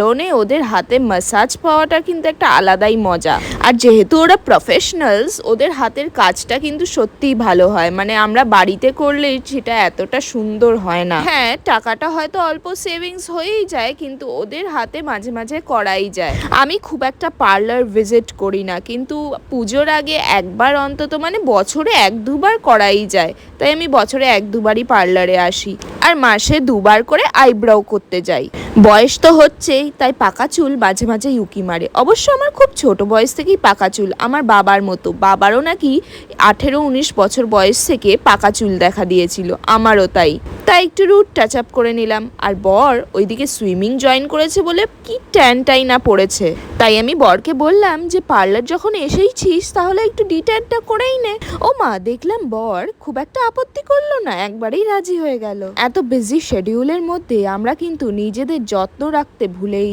সেলুনে ওদের হাতে ম্যাসাজ পাওয়াটা কিন্তু একটা আলাদাই মজা। আর যেহেতু ওরা প্রফেশনালস, ওদের হাতের কাজটা কিন্তু সত্যিই ভালো হয়। মানে আমরা বাড়িতে করলে সেটা এতটা সুন্দর হয় না। হ্যাঁ, টাকাটা হয়তো অল্প সেভিংস হয়েই যায়, কিন্তু ওদের হাতে মাঝে মাঝে করাই যায়। আমি খুব একটা পার্লার ভিজিট করি না, কিন্তু পুজোর আগে একবার অন্তত, মানে বছরে 1-2বার করাই যায়। তাই আমি বছরে 1-2বারই পার্লারে আসি, আর মাসে 2বার করে আইব্রাও করতে যাই। বয়স তো হচ্ছেই, তাই পাকা চুল মাঝে মাঝে উকি মারে। অবশ্য আমার খুব ছোট বয়স থেকেই পাকা চুল, আমার বাবার মতো। বাবারও নাকি 18-19 বছর বয়স থেকে পাকা চুল দেখা দিয়েছিল, আমারও তাই একটু রুট টাচ আপ করে নিলাম। আর বর ওইদিকে সুইমিং জয়েন করেছে বলে কি ট্যানটাই না পড়েছে। তাই আমি বরকে বললাম যে পার্লার যখন এসেইছিস তাহলে একটু ডিট্যানটা করেই নে। ও মা, দেখলাম বর খুব একটা আপত্তি করলো না, একবারেই রাজি হয়ে গেল। এত বিজি শিডিউলের মধ্যে আমরা কিন্তু নিজেদের যত্ন রাখতে ভুলেই